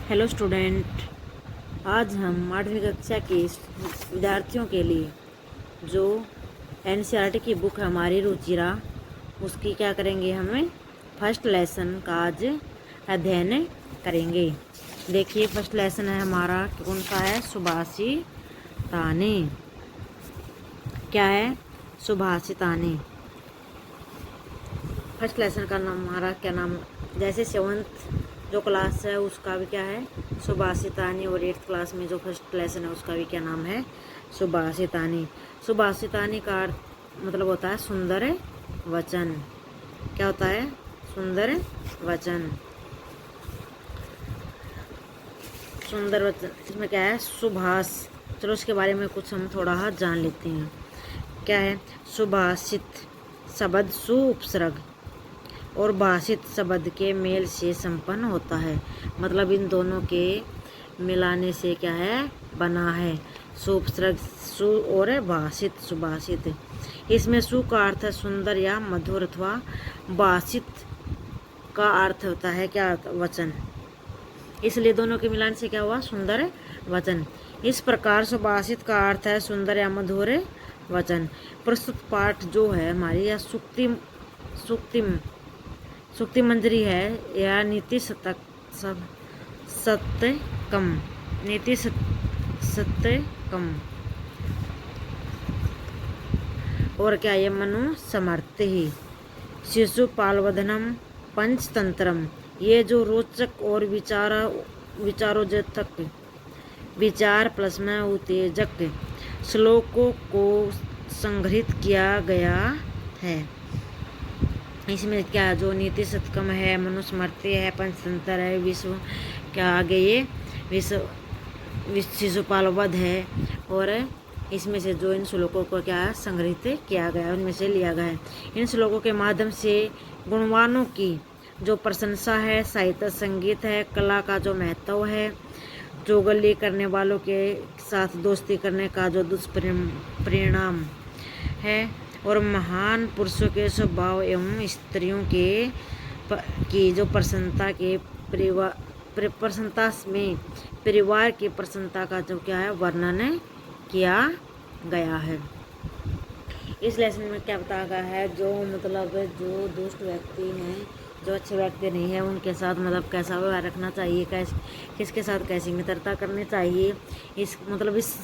Hello student. आज हम 8वीं कक्षा के विद्यार्थियों के लिए जो एनसीईआरटी की बुक है हमारी रुचिरा, उसकी क्या करेंगे, हमें फर्स्ट लेसन का आज अध्ययन करेंगे। देखिए फर्स्ट लेसन है हमारा, कौन सा है, सुभाषिताने। क्या है, सुभाषिताने। फर्स्ट लेसन का नाम हमारा क्या नाम, जैसे 7th जो क्लास है उसका भी क्या है, सुभाषितानी, और 8th क्लास में जो फर्स्ट लेसन है उसका भी क्या नाम है, सुभाषितानी। सुभाषितानी का अर्थ मतलब होता है सुंदर वचन। क्या होता है, सुंदर वचन। सुंदर वचन, इसमें क्या है, सुभाष। चलो उसके बारे में कुछ हम थोड़ा जान लेते हैं। क्या है, सुभाषित शब्द सु उपसर्ग और भाषित शब्द के मेल से संपन्न होता है। मतलब इन दोनों के मिलाने से क्या है, बना है सुपसर्ग सु और भाषित, सुभाषित। इसमें सु का अर्थ है सुंदर या मधुर, अथवा भाषित का अर्थ होता है क्या, वचन। इसलिए दोनों के मिलान से क्या हुआ, सुंदर वचन। इस प्रकार सुभाषित का अर्थ है सुंदर या मधुर वचन। प्रस्तुत पाठ जो है हमारी, या सुक्ति मंजरी है, या नीति सत्यकम, नीति सत्यकम, और क्या, ये मनु समर्थ ही, शिशुपालवधनम, पंचतंत्रम। ये जो रोचक और विचारोत्तेजक, विचार प्लस में उत्तेजक श्लोकों को संग्रहित किया गया है। इसमें क्या, जो नीति सतकम है, मनुस्मृति है, पंचतंत्र है, विश्व क्या आगे ये विश्व शिशुपालवध है, और इसमें से जो इन श्लोकों को क्या संग्रहित किया गया है, उनमें से लिया गया है। इन श्लोकों के माध्यम से गुणवानों की जो प्रशंसा है, साहित्य संगीत है, कला का जो महत्व है, चुगली करने वालों के साथ दोस्ती करने का जो दुष्परिणाम है, और महान पुरुषों के स्वभाव एवं स्त्रियों की जो प्रसन्नता के प्रसन्नता में परिवार की प्रसन्नता का जो क्या है, वर्णन किया गया है। इस लेसन में क्या बताया गया है, जो मतलब जो दुष्ट व्यक्ति हैं, जो अच्छे व्यक्ति नहीं है, उनके साथ मतलब कैसा व्यवहार रखना चाहिए, किसके साथ कैसी मित्रता करनी चाहिए। इस मतलब इस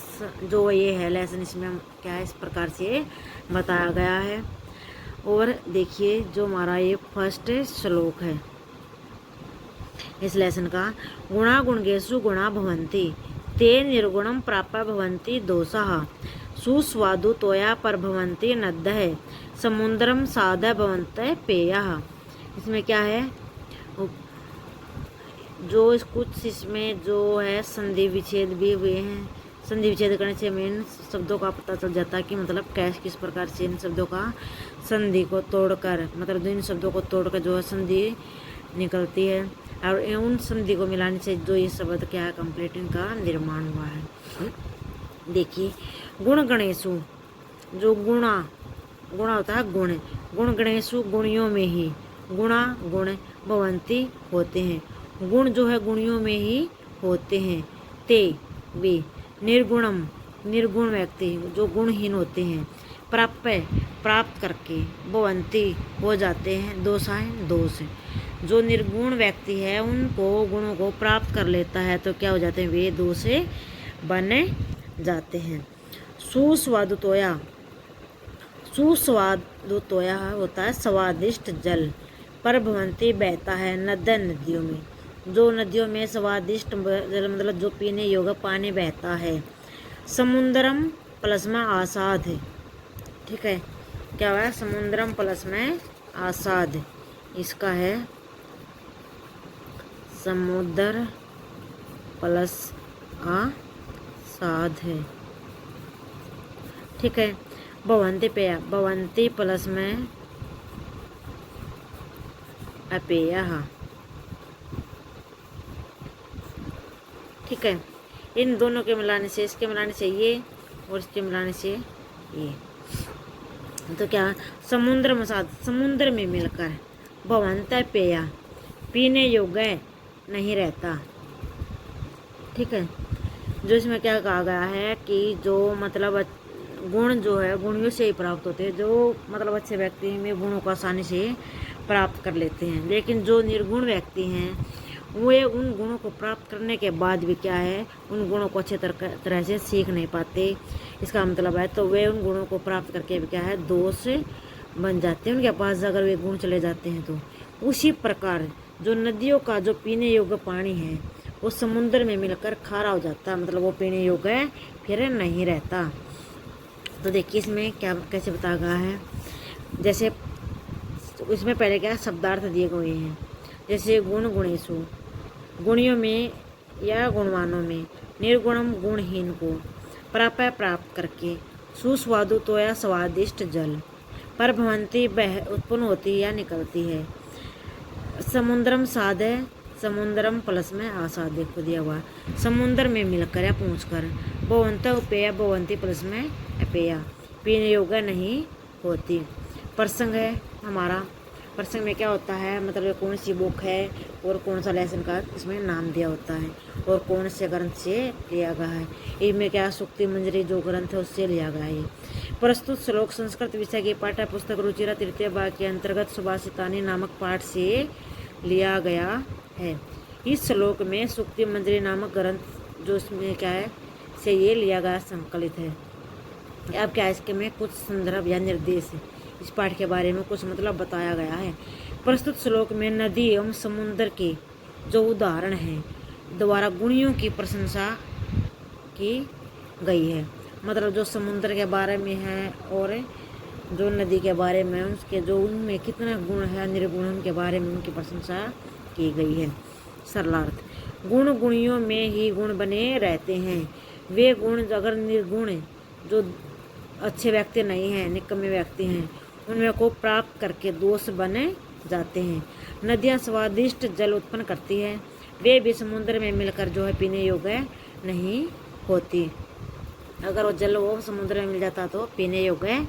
जो ये है लेसन, इसमें क्या है, इस प्रकार से बताया गया है। और देखिए जो हमारा ये फर्स्ट श्लोक है इस लेसन का, गुणा गुणगेषु गुणा भवन्ति, ते निर्गुणम प्राप्य भवन्ति दोषः, सुस्वादु तोया पर भवन्ति नद्यः, समुद्रम साधय भवन्ति पेयः। इसमें क्या है, जो कुछ इसमें जो है संधि विच्छेद भी हुए हैं। संधि विच्छेद करने से मेन शब्दों का पता चल जाता है कि मतलब किस प्रकार से इन शब्दों का संधि को तोड़कर, मतलब इन शब्दों को तोड़कर जो है संधि निकलती है, और उन संधि को मिलाने से जो ये शब्द क्या है, कंप्लीट इनका निर्माण हुआ है। देखिए गुण गणेशु, जो गुणा होता है गुण, गुण गणेशु गुणियों में ही, गुणा गुण भवंती होते हैं, गुण जो है गुणियों में ही होते हैं। ते वे निर्गुणम, निर्गुण व्यक्ति जो गुणहीन होते हैं, प्राप्य प्राप्त करके, भवंती हो जाते हैं, दोषाएं दोष। जो निर्गुण व्यक्ति है उनको गुणों को प्राप्त कर लेता है तो क्या हो जाते हैं, वे दोष बने जाते हैं। सुस्वादुतोया, सुस्वादुतोया होता है स्वादिष्ट जल, पर भवंती बहता है नद्य, नदियों में, जो नदियों में स्वादिष्ट जल मतलब जो पीने योग्य पानी बहता है। समुद्रम प्लस में आसाद है, ठीक है, क्या हुआ, समुद्रम प्लस में आसाद, इसका है समुद्र प्लस आसाद है, ठीक है। भवंती पेय, भवंती प्लस में अपेय, ठीक है। इन दोनों के मिलाने से, इसके मिलाने से ये और इसके मिलाने से ये, तो क्या, समुद्र मसाद, समुद्र में मिलकर, भवंत पेय पीने योग्य नहीं रहता, ठीक है। जो इसमें क्या कहा गया है कि जो मतलब गुण जो है गुणियों से ही प्राप्त होते हैं। जो मतलब अच्छे व्यक्ति में गुणों को आसानी से प्राप्त कर लेते हैं, लेकिन जो निर्गुण व्यक्ति हैं वे उन गुणों को प्राप्त करने के बाद भी क्या है, उन गुणों को अच्छे तरह से सीख नहीं पाते। इसका मतलब है तो वे उन गुणों को प्राप्त करके भी क्या है, दोष बन जाते हैं उनके पास अगर वे गुण चले जाते हैं तो। उसी प्रकार जो नदियों का जो पीने योग्य पानी है वो समुद्र में मिलकर खारा हो जाता, मतलब वो पीने योग्य फिर नहीं रहता। तो देखिए इसमें क्या कैसे बताया गया है। जैसे इसमें पहले क्या शब्दार्थ दिए गए हैं, जैसे गुण गुणेशु, गुणियों में या गुणवानों में, निर्गुणम गुणहीन को, प्राप्य प्राप्त करके, सुस्वादु तो या स्वादिष्ट जल, पर भवंती बह उत्पन्न होती या निकलती है, समुद्रम साध है, समुद्रम प्लस में आसाद को दिया हुआ, समुद्र में मिलकर या पहुँचकर, भवंत उपेया भवंती प्लस में अपेया, पीने योग्य नहीं होती। प्रसंग है हमारा, प्रसंग में क्या होता है, मतलब कौन सी बुक है और कौन सा लेसन का इसमें नाम दिया होता है और कौन से ग्रंथ से लिया गया है। इनमें क्या सुक्ति मंजरी जो ग्रंथ है उससे लिया गया है। प्रस्तुत श्लोक संस्कृत विषय की पाठ्य पुस्तक रुचिरा तृतीय भाग के अंतर्गत सुभाषितानी नामक पाठ से लिया गया है। इस श्लोक में सुक्ति मंजरी नामक ग्रंथ जो इसमें क्या है से ये लिया गया संकलित है। अब क्या इसके में कुछ संदर्भ या निर्देश इस पाठ के बारे में कुछ मतलब बताया गया है। प्रस्तुत श्लोक में नदी एवं समुद्र के जो उदाहरण हैं द्वारा गुणियों की प्रशंसा की गई है, मतलब जो समुद्र के बारे में है और जो नदी के बारे में उसके जो उनमें कितना गुण है निर्गुण उनके बारे में उनकी प्रशंसा की गई है। सरलार्थ, गुण गुणियों में ही गुण बने रहते हैं। वे गुण अगर निर्गुण जो अच्छे व्यक्ति नहीं हैं, निकम्मे व्यक्ति हैं, उनमें को प्राप्त करके दोष बने जाते हैं। नदियाँ स्वादिष्ट जल उत्पन्न करती है, वे भी समुद्र में मिलकर जो है पीने योग्य नहीं होती। अगर वो जल वो समुद्र में मिल जाता तो पीने योग्य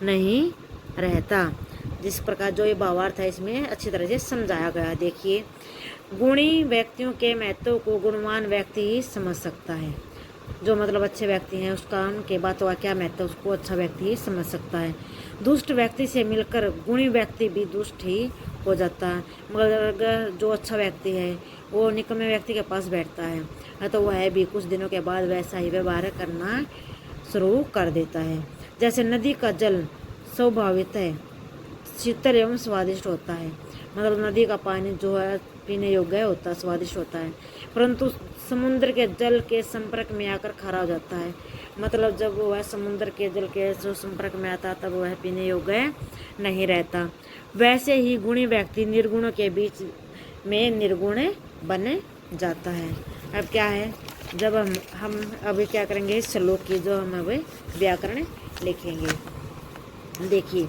नहीं रहता। जिस प्रकार जो ये भावार्थ है इसमें अच्छी तरह से समझाया गया। देखिए, गुणी व्यक्तियों के महत्व को गुणवान व्यक्ति ही समझ सकता है। जो मतलब अच्छे व्यक्ति हैं उसका उनके बातों का क्या महत्व उसको अच्छा व्यक्ति ही समझ सकता है। दुष्ट व्यक्ति से मिलकर गुणी व्यक्ति भी दुष्ट ही हो जाता है। मगर अगर जो अच्छा व्यक्ति है वो निकम्मे व्यक्ति के पास बैठता है तो वह भी कुछ दिनों के बाद वैसा ही व्यवहार करना शुरू कर देता है। जैसे नदी का जल स्वाभाविक है, शीतल एवं स्वादिष्ट होता है, मतलब नदी का पानी जो है पीने योग्य होता है, स्वादिष्ट होता है, परंतु समुद्र के जल के संपर्क में आकर खारा हो जाता है। मतलब जब वह समुद्र के जल के जो संपर्क में आता तब वह पीने योग्य नहीं रहता। वैसे ही गुणी व्यक्ति निर्गुणों के बीच में निर्गुण बन जाता है। अब क्या है, जब हम अभी क्या करेंगे, इस श्लोक की जो हम अभी व्याकरण लिखेंगे। देखिए,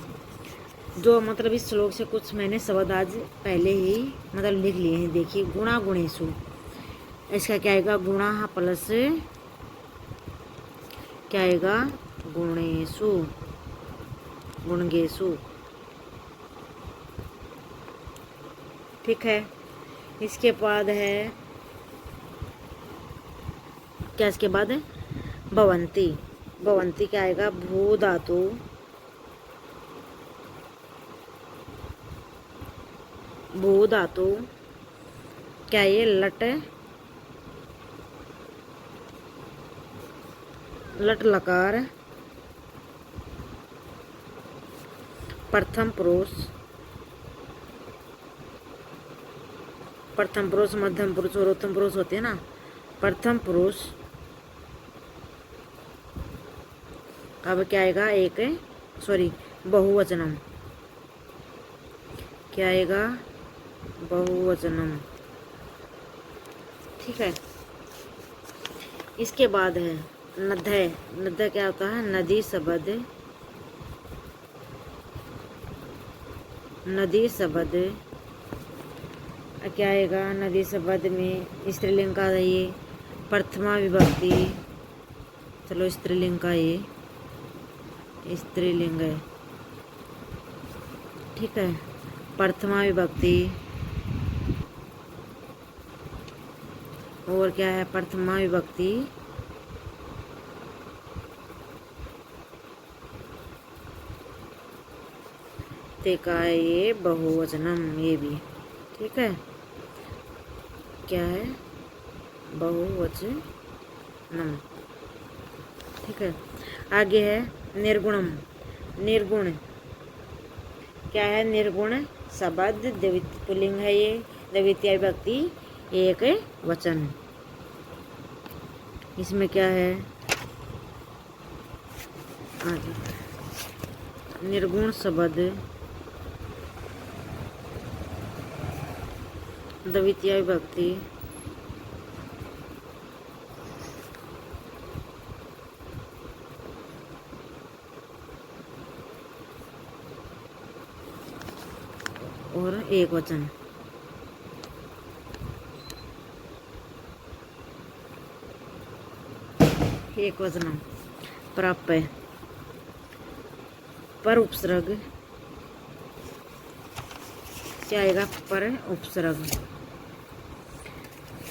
जो मतलब इस श्लोक से कुछ मैंने शब्द आज पहले ही मतलब लिख लिए हैं। देखिए, गुणा गुणेशु, इसका क्या आएगा, गुणा प्लस क्या आएगा, गुणेशु, गुणगेशु। ठीक है। इसके बाद है क्या, इसके बाद है भवंती। भवंती क्या आएगा, भू धातु भू धातु क्या ये लट लट लकार प्रथम पुरुष मध्यम पुरुष और उत्तम पुरुष होते हैं ना। प्रथम पुरुष, अब क्या आएगा, एक बहुवचनम, क्या आएगा, बहुवचनम। ठीक है। इसके बाद है नद्य। नद्य क्या होता है, नदी शब्द, नदी शब्द क्या आएगा, नदी शब्द में स्त्रीलिंग का ये प्रथमा विभक्ति, चलो स्त्रीलिंग का ये स्त्रीलिंग है। ठीक है। प्रथमा विभक्ति और क्या है, प्रथमा विभक्ति ते का है ये बहुवचनम, ये भी ठीक है, क्या है, बहुवचनम, ठीक है। आगे है निर्गुणम, निर्गुण क्या है, निर्गुण शब्द द्वितीय पुल्लिंग है, ये द्वितीय विभक्ति एक वचन। इसमें क्या है, आगे निर्गुण शब्द द्वितीय विभक्ति और एक वचन। एक वचनम प्राप्य पर उपसर्ग क्या आएगा, पर उपसर्ग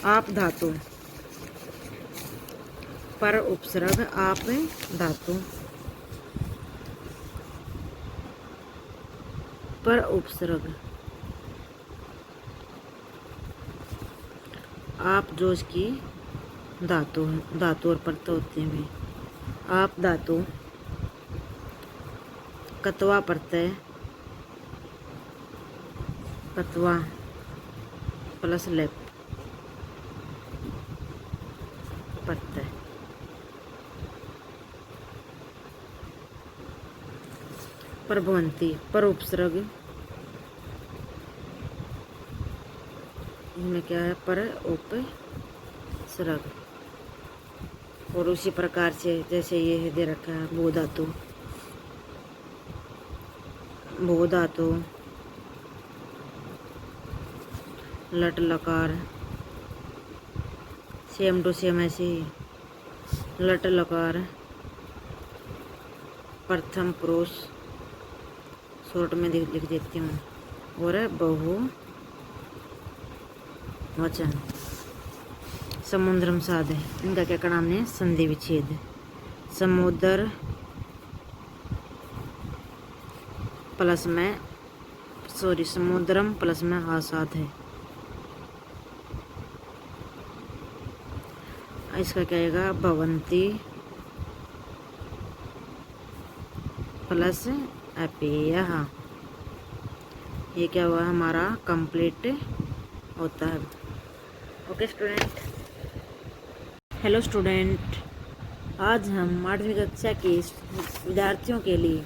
आप धातु, पर उपसर्ग आप धातु, पर उपसर्ग आप जो इसकी धातु है, धातु और प्रत्यय होते हैं, आप धातु, कत्वा प्रत्यय, कत्वा प्लस लेप प्रत्यय, प्रभवंती पर उपसर्ग, इसमें क्या है, पर उपसर्ग। और उसी प्रकार से जैसे ये दे रखा है भू धातु, भू धातु लट लकार, सेम टू सेम ऐसे ही लट लकार प्रथम पुरुष शॉर्ट में लिख देती हूँ, और बहु वचन समुद्रम साध है, इनका क्या नाम है, संधि विच्छेद, समुद्र प्लस में समुद्रम प्लस में आसाद है, इसका क्या आएगा, भवंती प्लस अपेय, ये क्या हुआ हमारा कंप्लीट होता है। ओके स्टूडेंट, हेलो स्टूडेंट, आज हम 8वीं कक्षा के विद्यार्थियों के लिए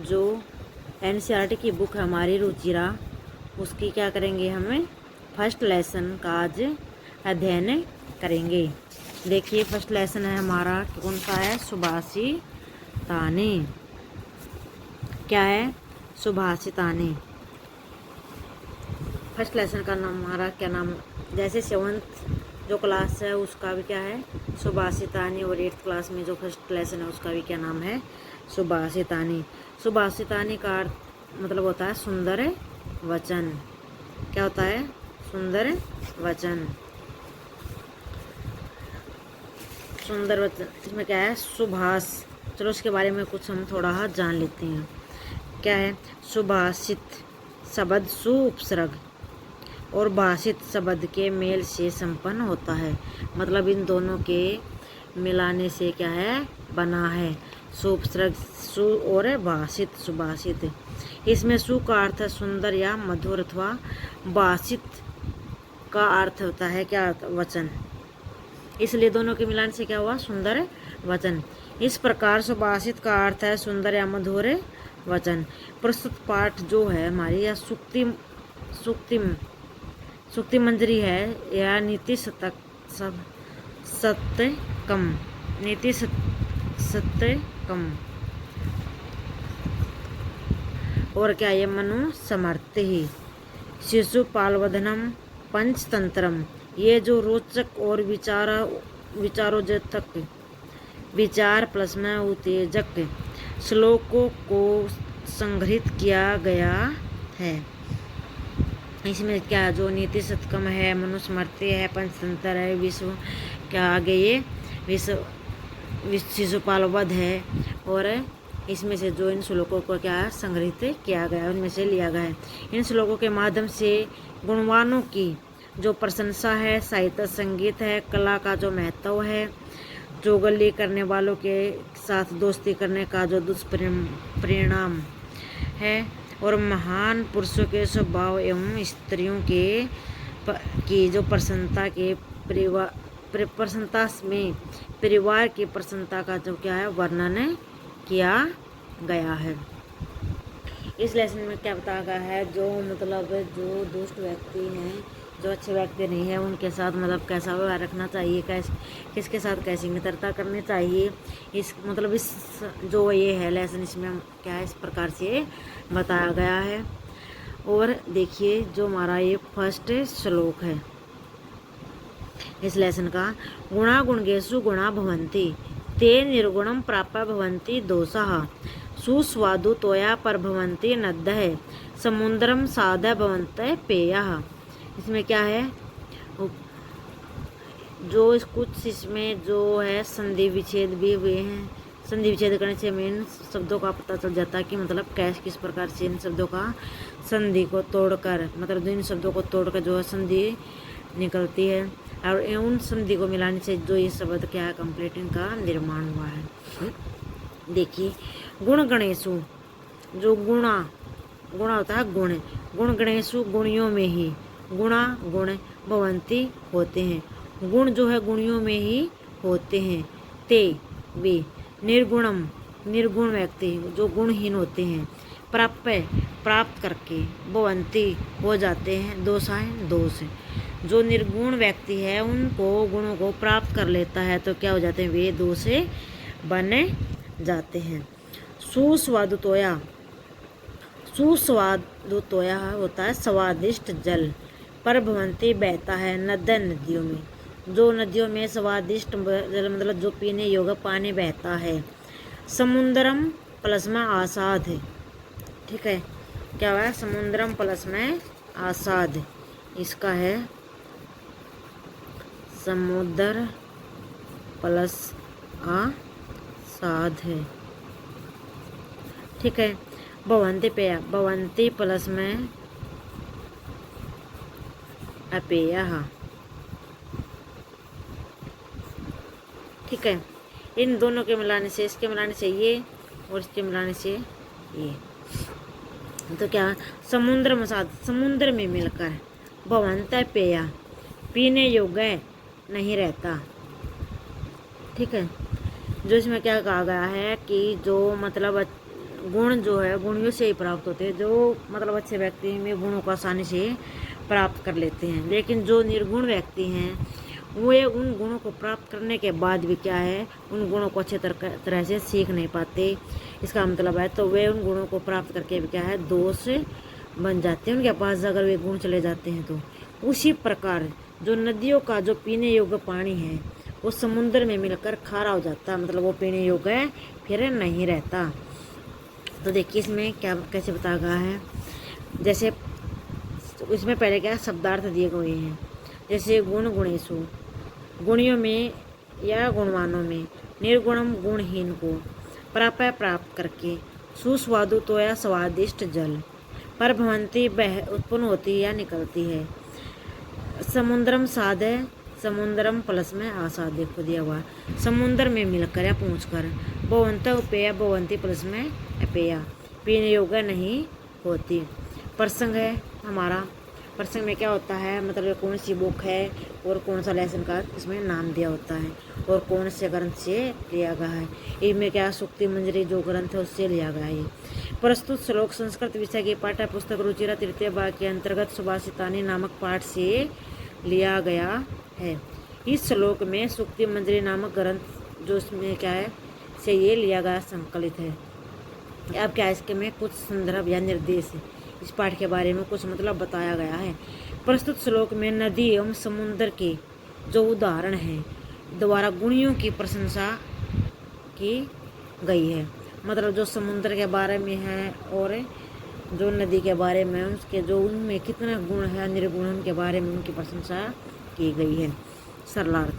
जो एनसीईआरटी की बुक हमारी रुचिरा, उसकी क्या करेंगे, हमें फर्स्ट लेसन का आज अध्ययन करेंगे। देखिए फर्स्ट लेसन है हमारा, कौन सा है, सुभाषितानी, क्या है, सुभाषितानी। फर्स्ट लेसन का नाम हमारा क्या नाम, जैसे 7th जो क्लास है उसका भी क्या है, सुभाषितानी, और 8th क्लास में जो फर्स्ट लेसन है उसका भी क्या नाम है, सुभाषितानी। सुभाषितानी का अर्थ मतलब होता है सुंदर वचन, क्या होता है, सुंदर वचन, सुंदर वचन। इसमें क्या है, सुभाष, चलो उसके बारे में कुछ हम थोड़ा जान लेते हैं। क्या है, सुभाषित शब्द सु उपसर्ग और भाषित शब्द के मेल से संपन्न होता है, मतलब इन दोनों के मिलाने से क्या है, बना है, सु उपसर्ग सु और भाषित, सुभाषित। इसमें सु का अर्थ है सुंदर या मधुर, अथवा भाषित का अर्थ होता है क्या, वचन, इसलिए दोनों के मिलान से क्या हुआ, सुंदर वचन। इस प्रकार सुभाषित का अर्थ है सुंदर या मधुर वचन। प्रस्तुत पाठ जो है हमारी, यह सुक्ति मंजरी है, यह नीति शतकम, नीति शतकम, और क्या ये मनु समर्थ ही, शिशुपालवधनम, पंचतंत्रम, ये जो रोचक और विचारोत्तेजक, विचार प्लस में उत्तेजक श्लोकों को संग्रहित किया गया है। इसमें क्या जो नीति सत्कर्म है, मनुस्मृति है, पंचतंत्र है, विश्व क्या आगे ये विश्व शिशुपाल वध है, और इसमें से जो इन श्लोकों को क्या है संग्रहित किया गया है, उनमें से लिया गया है। इन श्लोकों के माध्यम से गुणवानों की जो प्रशंसा है, साहित्य संगीत है, कला का जो महत्व है, चुगली करने वालों के साथ दोस्ती करने का जो दुष्परिणाम है, और महान पुरुषों के स्वभाव एवं स्त्रियों की जो प्रसन्नता के प्रसन्नता में परिवार की प्रसन्नता का जो क्या है वर्णन किया गया है। इस लेसन में क्या बताया गया है, जो मतलब जो दुष्ट व्यक्ति हैं, जो अच्छे व्यक्ति नहीं है, उनके साथ मतलब कैसा व्यवहार रखना चाहिए, किसके साथ कैसी मित्रता करनी चाहिए, इस मतलब इस जो ये है लेसन इसमें क्या है इस प्रकार से बताया गया है। और देखिए जो हमारा ये फर्स्ट श्लोक है इस लेसन का, गुणा गुणगेषु गुणा भवन्ति ते निर्गुणम प्राप्य भवन्ति दोषाः सुस्वादु तोया पर भवन्ति नद्यः समुद्रम साध भवन्ति पेयः। इसमें क्या है जो कुछ इसमें जो है संधि विच्छेद भी हुए हैं। संधि विच्छेद करने से मेन शब्दों का पता चल जाता है कि मतलब किस प्रकार से इन शब्दों का संधि को तोड़कर मतलब इन शब्दों को तोड़कर जो है संधि निकलती है, और उन संधि को मिलाने से जो ये शब्द क्या है कंप्लीट इनका निर्माण हुआ है। देखिए गुण गणेशु, जो गुणा होता है गुण गणेशु गुणियों में ही, गुणा गुण भवंती होते हैं, गुण जो है गुणियों में ही होते हैं, ते वे निर्गुण व्यक्ति जो गुणहीन होते हैं, प्राप्त करके भवंती हो जाते हैं, दोष जो निर्गुण व्यक्ति है उनको गुणों को प्राप्त कर लेता है तो क्या हो जाते हैं वे दोष बने जाते हैं। सुस्वादु तोया होता है स्वादिष्ट जल, पर भवंती बहता है नदियों में, जो नदियों में स्वादिष्ट जल मतलब जो पीने योग्य पानी बहता है। समुद्रम प्लस में आसाद है, ठीक है क्या हुआ है समुद्रम प्लस में आसाद, इसका है समुद्र प्लस आसाद है, ठीक है। भवंती पेय, भवंती प्लस में अपेय, ठीक है। इन दोनों के मिलाने से इसके मिलाने से ये और इसके मिलाने से ये, तो क्या समुद्र मसाद समुद्र में मिलकर भवंत पेय पीने योग्य नहीं रहता, ठीक है। जो इसमें क्या कहा गया है कि जो मतलब गुण जो है गुणियों से ही प्राप्त होते हैं, जो मतलब अच्छे व्यक्ति में गुणों को आसानी से प्राप्त कर लेते हैं, लेकिन जो निर्गुण व्यक्ति हैं वे उन गुणों को प्राप्त करने के बाद भी क्या है उन गुणों को अच्छे तरह से सीख नहीं पाते। इसका मतलब है तो वे उन गुणों को प्राप्त करके भी क्या है दोष बन जाते हैं उनके पास अगर वे गुण चले जाते हैं तो। उसी प्रकार जो नदियों का जो पीने योग्य पानी है वो समुद्र में मिलकर खारा हो जाता है, मतलब वो पीने योग्य फिर नहीं रहता। तो देखिए इसमें क्या कैसे बताया गया है, जैसे इसमें पहले क्या शब्दार्थ दिए गए हैं, जैसे गुण गुणेशु गुणियों में या गुणवानों में, निर्गुणम गुणहीन को, प्राप्त करके, सुस्वादु तो या स्वादिष्ट जल, पर भवंती बह उत्पन्न होती या निकलती है। समुद्रम साध है, समुद्रम प्लस में आसाद देखो दिया हुआ, समुद्र में मिलकर या पहुँचकर, भवंत उपेया भवंती प्लस में अपेया पीने योग्य नहीं होती। प्रसंग है हमारा, प्रसंग में क्या होता है मतलब कौन सी बुक है और कौन सा लेसन का इसमें नाम दिया होता है और कौन से ग्रंथ से लिया गया है। इनमें क्या सुक्ति मंजरी जो ग्रंथ है उससे लिया गया है। प्रस्तुत श्लोक संस्कृत विषय की पाठ्य पुस्तक रुचिरा तृतीय भाग के अंतर्गत सुभाषितानी नामक पाठ से लिया गया है। इस श्लोक में सुक्ति मंजरी नामक ग्रंथ जो इसमें क्या है से ये लिया गया संकलित है। अब क्या इसके में कुछ संदर्भ या निर्देश इस पाठ के बारे में कुछ मतलब बताया गया है। प्रस्तुत श्लोक में नदी एवं समुद्र के जो उदाहरण हैं द्वारा गुणियों की प्रशंसा की गई है, मतलब जो समुद्र के बारे में है और जो नदी के बारे में उसके जो उनमें कितना गुण है निर्गुण उनके बारे में उनकी प्रशंसा की गई है। सरलार्थ,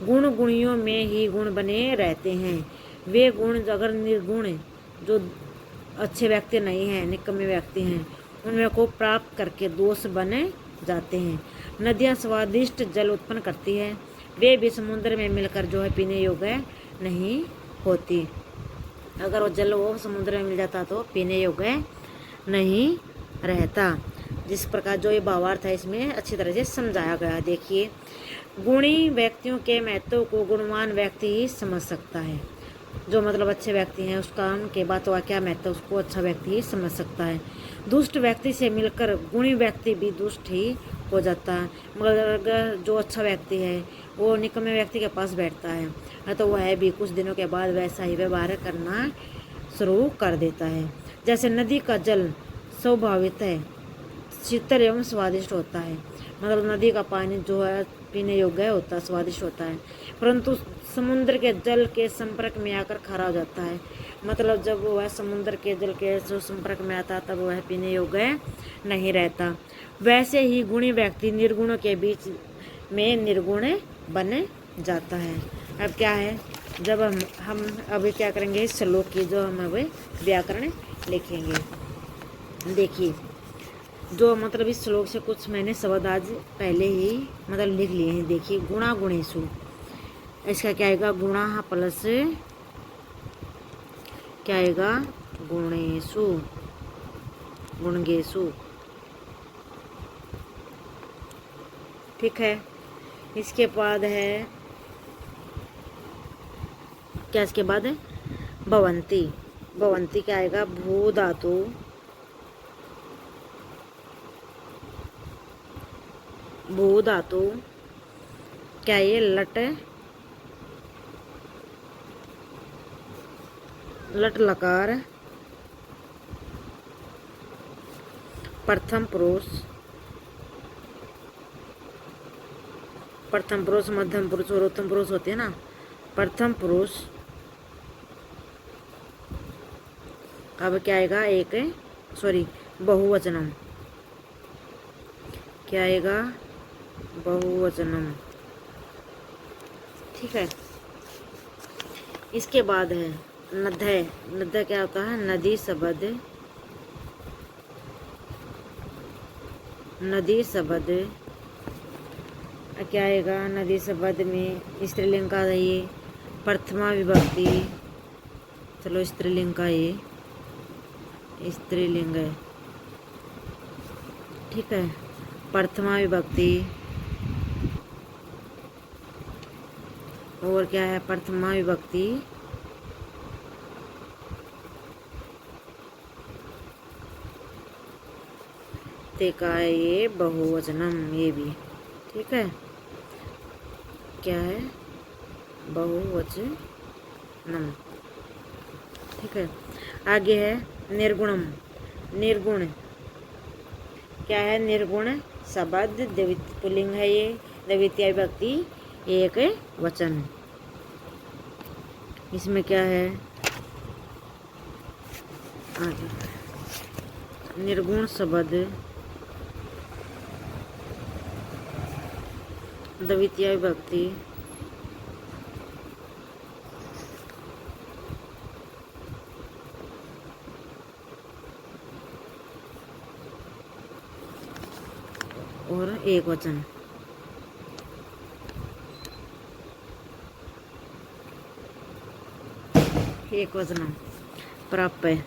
गुण गुणियों में ही गुण बने रहते हैं। वे गुण अगर निर्गुण जो अच्छे व्यक्ति नहीं हैं निकम्मे व्यक्ति हैं उनमें को प्राप्त करके दोष बने जाते हैं। नदियाँ स्वादिष्ट जल उत्पन्न करती है, वे भी समुद्र में मिलकर जो है पीने योग्य नहीं होती। अगर वो जल वो समुद्र में मिल जाता तो पीने योग्य नहीं रहता। जिस प्रकार जो ये भावार्थ है इसमें अच्छी तरह से समझाया गया। देखिए, गुणी व्यक्तियों के महत्व को गुणवान व्यक्ति ही समझ सकता है। जो मतलब अच्छे व्यक्ति हैं उसका उनके बातों का क्या महत्व उसको अच्छा व्यक्ति ही समझ सकता है। दुष्ट व्यक्ति से मिलकर गुणी व्यक्ति भी दुष्ट ही हो जाता है। मगर अगर जो अच्छा व्यक्ति है वो निकम्मे व्यक्ति के पास बैठता है तो वह भी कुछ दिनों के बाद वैसा ही व्यवहार करना शुरू कर देता है। जैसे नदी का जल स्वाभाविक है, शीतल एवं स्वादिष्ट होता है। मतलब नदी का पानी जो है पीने योग्य होता है, स्वादिष्ट होता है, परंतु समुद्र के जल के संपर्क में आकर खारा हो जाता है। मतलब जब वह समुद्र के जल के जो संपर्क में आता तब वह पीने योग्य नहीं रहता। वैसे ही गुणी व्यक्ति निर्गुणों के बीच में निर्गुण बन जाता है। अब क्या है, जब हम अभी क्या करेंगे, इस श्लोक की जो हम अभी व्याकरण लिखेंगे। देखिए, जो मतलब इस श्लोक से कुछ मैंने शब्द आज पहले ही मतलब लिख लिए हैं। देखिए, गुणा गुणेशु, इसका क्या आएगा, गुणा प्लस क्या आएगा, गुणेशु, गुणगेशु। ठीक है, इसके बाद है क्या, इसके बाद है भवंती। भवंती क्या आएगा, भू धातु भू धातु क्या ये लट लट लकार प्रथम पुरुष मध्यम पुरुष और उत्तम पुरुष होते हैं ना। प्रथम पुरुष, अब क्या आएगा, एक बहुवचनम, क्या आएगा, बहुवचनम। ठीक है, इसके बाद है नद्य। नद्य क्या होता है, नदी शब्द, नदी शब्द क्या आएगा, नदी शब्द में स्त्रीलिंग का ये प्रथमा विभक्ति, चलो स्त्रीलिंग का ये स्त्रीलिंग है। ठीक है, प्रथमा विभक्ति और क्या है, प्रथमा विभक्ति ते का है ये बहुवचनम, ये भी ठीक है, क्या है, बहुवचनम। ठीक है, आगे है निर्गुणम। निर्गुण क्या है, निर्गुण शब्द द्वितीय पुल्लिंग है, ये द्वितीय विभक्ति एक वचन। इसमें क्या है, आगे निर्गुण शब्द द्वितीय विभक्ति और एक वचन। एक वचन प्राप्य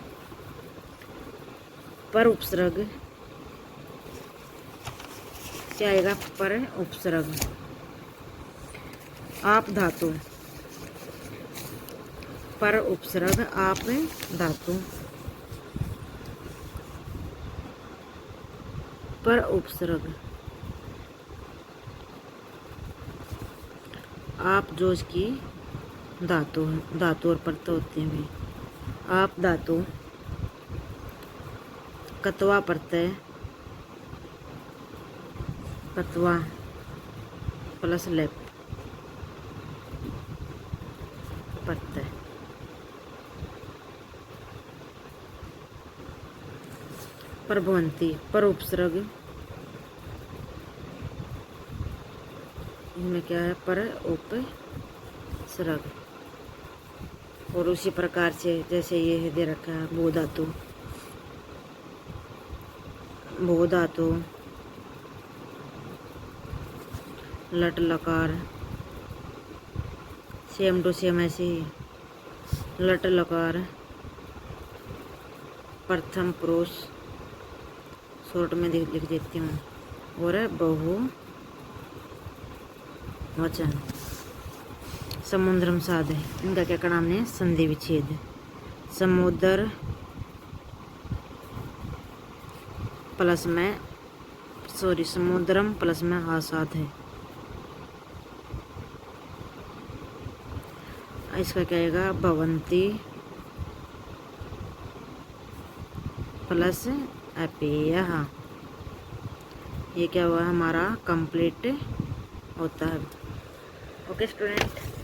पर उपसर्ग क्या आएगा, पर उपसर्ग। आप धातु, पर उपसर्ग आप धातु, पर उपसर्ग आप जो इसकी धातु है, धातु और प्रत्यय होते हैं भी। आप धातु, कत्वा प्रत्यय, कत्वा प्लस लेप प्रत्यय। प्रभवंती पर उपसर्ग, इसमें क्या है पर उपसर्ग। और उसी प्रकार से जैसे ये दे रखा है भू धातु, भू धातु लट लकार सेम टू सेम ऐसे ही लट लकार प्रथम पुरुष शॉर्ट में लिख देती हूँ, और बहु वचन। समुद्रम साध है, इनका क्या नाम है संधि विच्छेद। समुद्र प्लस में समुद्रम प्लस में आसाद है, इसका क्या आएगा भवंती प्लस अपेय। ये क्या हुआ हमारा कंप्लीट होता है। Okay student.